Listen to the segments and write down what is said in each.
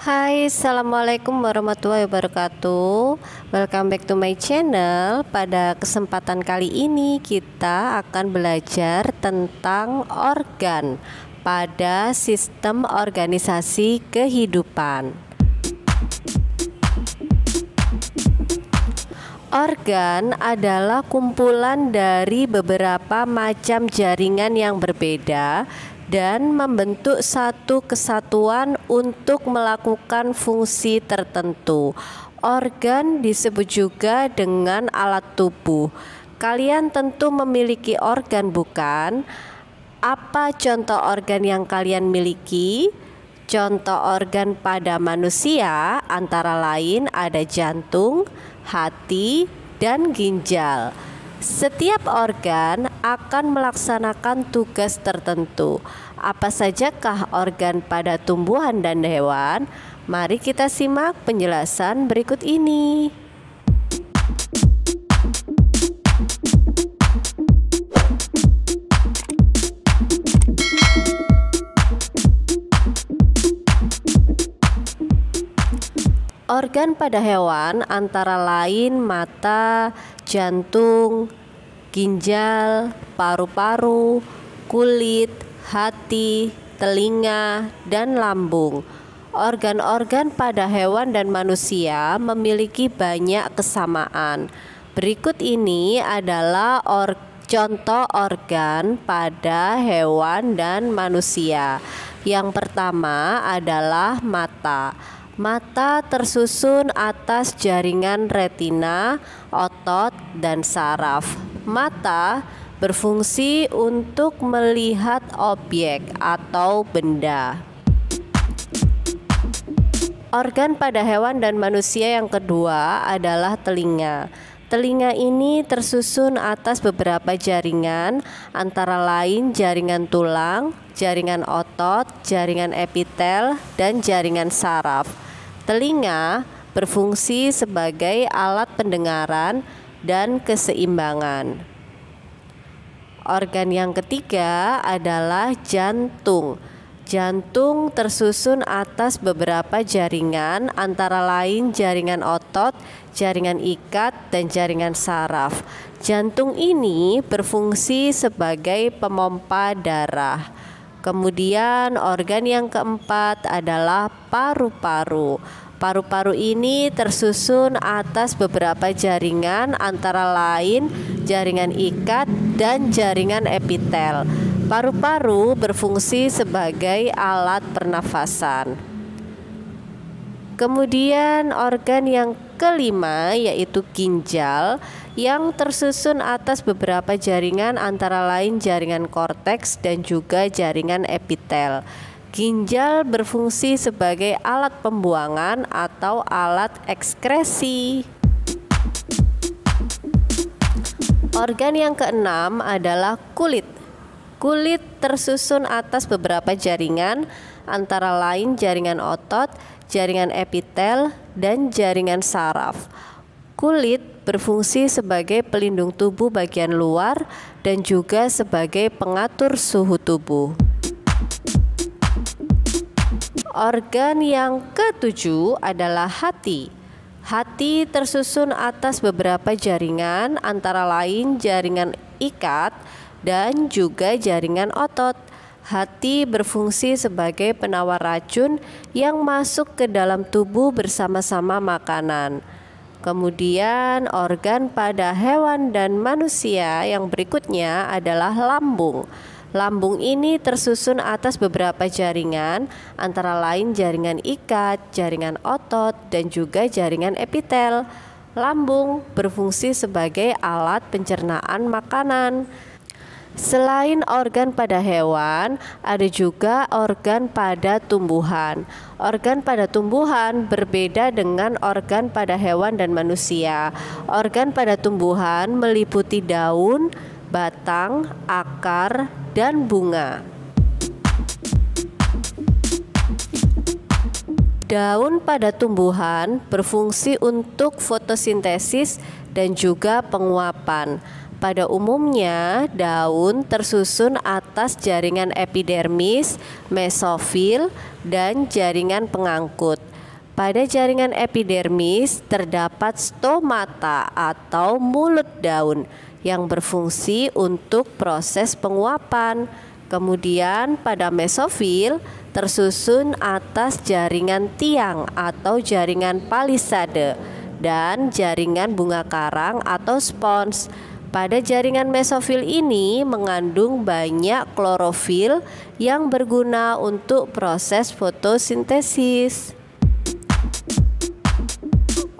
Hai, assalamualaikum warahmatullahi wabarakatuh. Welcome back to my channel. Pada kesempatan kali ini kita akan belajar tentang organ pada sistem organisasi kehidupan. Organ adalah kumpulan dari beberapa macam jaringan yang berbeda dan membentuk satu kesatuan untuk melakukan fungsi tertentu. Organ disebut juga dengan alat tubuh. Kalian tentu memiliki organ, bukan? Apa contoh organ yang kalian miliki? Contoh organ pada manusia antara lain ada jantung, hati, dan ginjal. Setiap organ akan melaksanakan tugas tertentu. Apa sajakah organ pada tumbuhan dan hewan? Mari kita simak penjelasan berikut ini. Organ pada hewan antara lain mata, jantung, ginjal, paru-paru, kulit, hati, telinga, dan lambung. Organ-organ pada hewan dan manusia memiliki banyak kesamaan. Berikut ini adalah contoh organ pada hewan dan manusia. Yang pertama adalah mata. Mata tersusun atas jaringan retina, otot, dan saraf. Mata berfungsi untuk melihat objek atau benda. Organ pada hewan dan manusia yang kedua adalah telinga. Telinga ini tersusun atas beberapa jaringan, antara lain jaringan tulang, jaringan otot, jaringan epitel, dan jaringan saraf. Telinga berfungsi sebagai alat pendengaran dan keseimbangan. Organ yang ketiga adalah jantung. Jantung tersusun atas beberapa jaringan, antara lain jaringan otot, jaringan ikat, dan jaringan saraf. Jantung ini berfungsi sebagai pemompa darah. Kemudian organ yang keempat adalah paru-paru. Paru-paru ini tersusun atas beberapa jaringan, antara lain jaringan ikat dan jaringan epitel. Paru-paru berfungsi sebagai alat pernafasan. Kemudian organ yang kelima yaitu ginjal yang tersusun atas beberapa jaringan, antara lain jaringan korteks dan juga jaringan epitel. Ginjal berfungsi sebagai alat pembuangan atau alat ekskresi. Organ yang keenam adalah kulit. Kulit tersusun atas beberapa jaringan, antara lain jaringan otot, jaringan epitel, dan jaringan saraf. Kulit berfungsi sebagai pelindung tubuh bagian luar dan juga sebagai pengatur suhu tubuh. Organ yang ketujuh adalah hati. Hati tersusun atas beberapa jaringan, antara lain jaringan ikat dan juga jaringan otot. Hati berfungsi sebagai penawar racun yang masuk ke dalam tubuh bersama-sama makanan. Kemudian organ pada hewan dan manusia yang berikutnya adalah lambung. Lambung ini tersusun atas beberapa jaringan, antara lain jaringan ikat, jaringan otot, dan juga jaringan epitel. Lambung berfungsi sebagai alat pencernaan makanan. Selain organ pada hewan, ada juga organ pada tumbuhan. Organ pada tumbuhan berbeda dengan organ pada hewan dan manusia. Organ pada tumbuhan meliputi daun, batang, akar, dan bunga. Daun pada tumbuhan berfungsi untuk fotosintesis dan juga penguapan. Pada umumnya, daun tersusun atas jaringan epidermis, mesofil, dan jaringan pengangkut. Pada jaringan epidermis terdapat stomata atau mulut daun yang berfungsi untuk proses penguapan. Kemudian pada mesofil tersusun atas jaringan tiang atau jaringan palisade dan jaringan bunga karang atau spons. Pada jaringan mesofil ini mengandung banyak klorofil yang berguna untuk proses fotosintesis.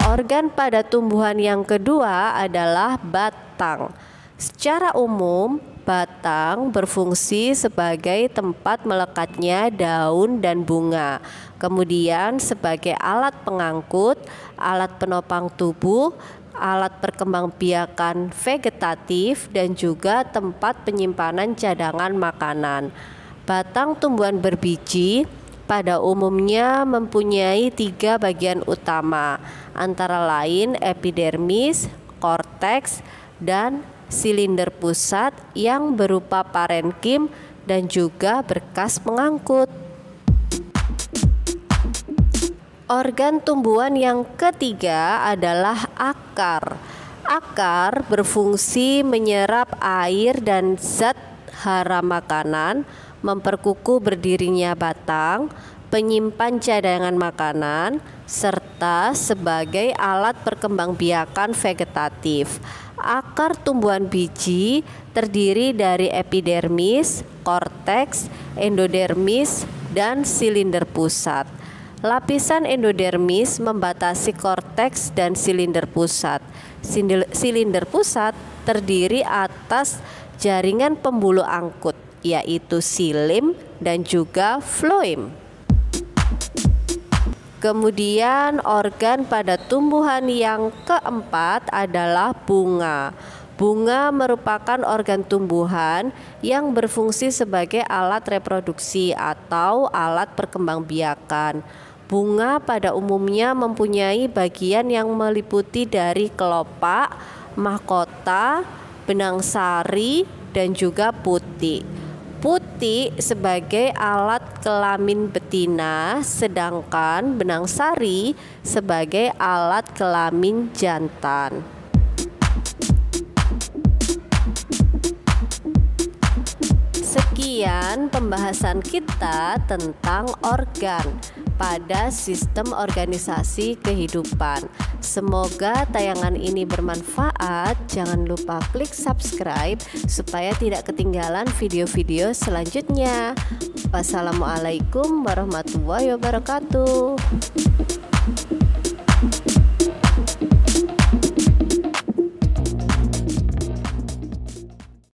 Organ pada tumbuhan yang kedua adalah batang. Secara umum, batang berfungsi sebagai tempat melekatnya daun dan bunga, kemudian sebagai alat pengangkut, alat penopang tubuh, alat perkembangbiakan vegetatif, dan juga tempat penyimpanan cadangan makanan. Batang tumbuhan berbiji pada umumnya mempunyai 3 bagian utama, antara lain epidermis, korteks, dan silinder pusat yang berupa parenkim dan juga berkas pengangkut. Organ tumbuhan yang ketiga adalah akar. Akar berfungsi menyerap air dan zat hara makanan, memperkukuh berdirinya batang, penyimpan cadangan makanan, serta sebagai alat perkembangbiakan vegetatif. Akar tumbuhan biji terdiri dari epidermis, korteks, endodermis, dan silinder pusat. Lapisan endodermis membatasi korteks dan silinder pusat. Silinder pusat terdiri atas jaringan pembuluh angkut, yaitu silim dan juga floem. Kemudian organ pada tumbuhan yang keempat adalah bunga. Bunga merupakan organ tumbuhan yang berfungsi sebagai alat reproduksi atau alat perkembangbiakan. Bunga pada umumnya mempunyai bagian yang meliputi dari kelopak, mahkota, benang sari, dan juga putik. Putik sebagai alat kelamin betina, sedangkan benang sari sebagai alat kelamin jantan. Sekian pembahasan kita tentang organ pada sistem organisasi kehidupan. Semoga tayangan ini bermanfaat. Jangan lupa klik subscribe supaya tidak ketinggalan video-video selanjutnya. Wassalamualaikum warahmatullahi wabarakatuh.